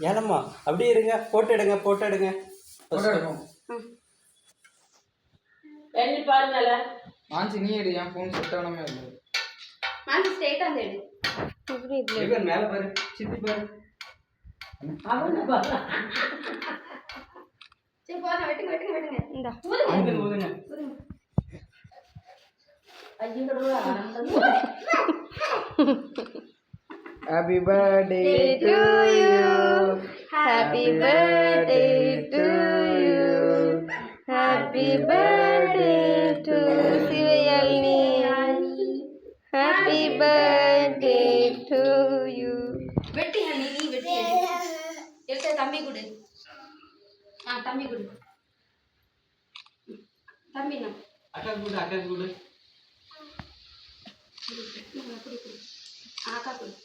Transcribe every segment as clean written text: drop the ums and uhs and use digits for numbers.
ஏனம்மா அப்படியே இருங்க, போட்டோ எடுங்க போட்டோ எடுங்க. பாருங்கல மான்சி நீ எடு, என் ஃபோன் செட் ஆகணுமே இல்லை. மான்சி ஸ்ட்ரைட்டா எடு. இவன் மேல பாரு, சித்தி பாரு. அவன பாரு. சரி போறா, வெட்டுங்க வெட்டுங்க வெட்டுங்க. இந்த அங்க ஊதுங்க. ஐயோடா. Happy birthday to you. Happy birthday to you. Happy birthday to Sivayalini. Happy birthday to you. வெட்டி ஹனி, நீ வெட்டி எடுத்து தம்பி கொடு. தம்பி கொடு. தம்பி நான் அக்கா கொடு, அக்கா கொடு. அக்கா கொடு.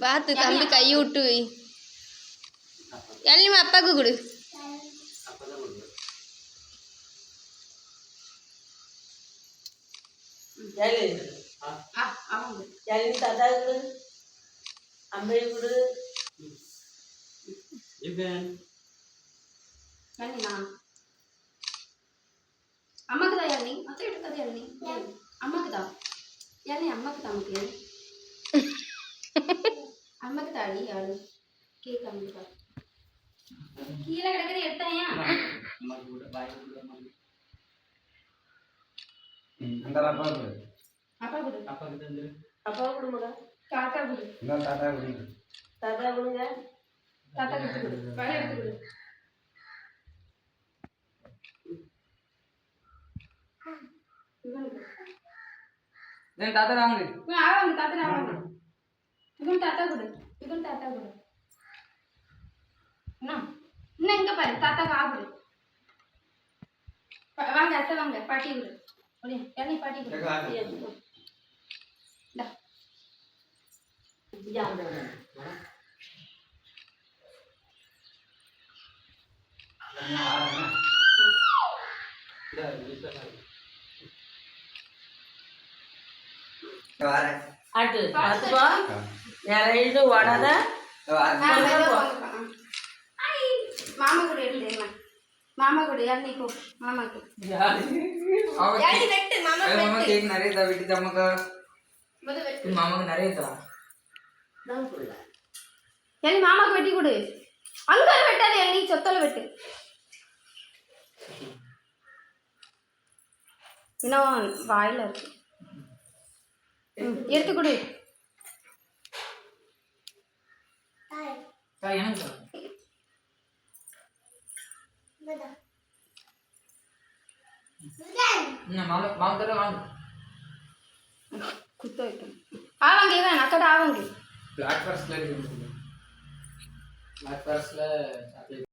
பார்த்து தம்பி கை விட்டு வை. எல்லாம் அப்பாவுக்கு கொடு. அப்பதான் கொடு. அவங்க தாத்தா கொடு, அம்பை கொடு. இவன் நான் அம்மாக்கு தான் யாழ்னி மொத்தம் எடுத்தது யாழ்னி அம்மாக்கு தான் யாழ்னி அம்மாக்கு தான் நமக்கு அம்மாக்கு தாடி யாழ் கேக் அம்மா கீழே கிடக்குது எடுத்தாயா அம்மாக்கு கூட பாய் கொடு. அம்மாக்கு அந்த அப்பா கொடு. அப்பா கொடு. அப்பாக்கு தந்துரு. அப்பா கொடுங்க, தாத்தா கொடு. இந்த தாத்தா கொடு. தாத்தா கொடுங்க. தாத்தா எடுத்து கொடு. வேலை எடுத்து கொடு. தென் தாத்தா வாங்க. ஆவாங்க தாத்தா ஆவாங்க. இதுவும் தாத்தா கொடு. இதுவும் தாத்தா கொடு. என்ன இன்னும் இங்க பாரு தாத்தாக்கு ஆகுது. வாங்க அத்தை வாங்க பாட்டி கொடு. ஒரே யாழ்னி பாட்டி கொடு. இந்தா ஆட்டு பார்த்துப்பா, யாரையும் ஓடாத. மாமா கூட எடுத்து மாமா கூட யாழ்னி போ மாமாக்கு அவ யாழ்னி வெட்டு மாமா மாமா கேக் நிறைய தா வெட்டி தமக்கா. வெட்டு மாமாக்கு நிறைய தா. யாழ்னி மாமாக்கு வெட்டி கொடு. அங்க வெட்டாது யாழ்னி சொத்தல வெட்டு. இன்னும் வாயில இருக்கு. எடுத்து கொடு. எனக்கு மாமா மாமா தர வாங்க. குத்த வைக்கணும். ஆவாங்க இவன் அக்கட ஆவாங்க. பிளாக் ஃபாரஸ்ட்ல இருக்கு. பிளாக் ஃபாரஸ்ட்ல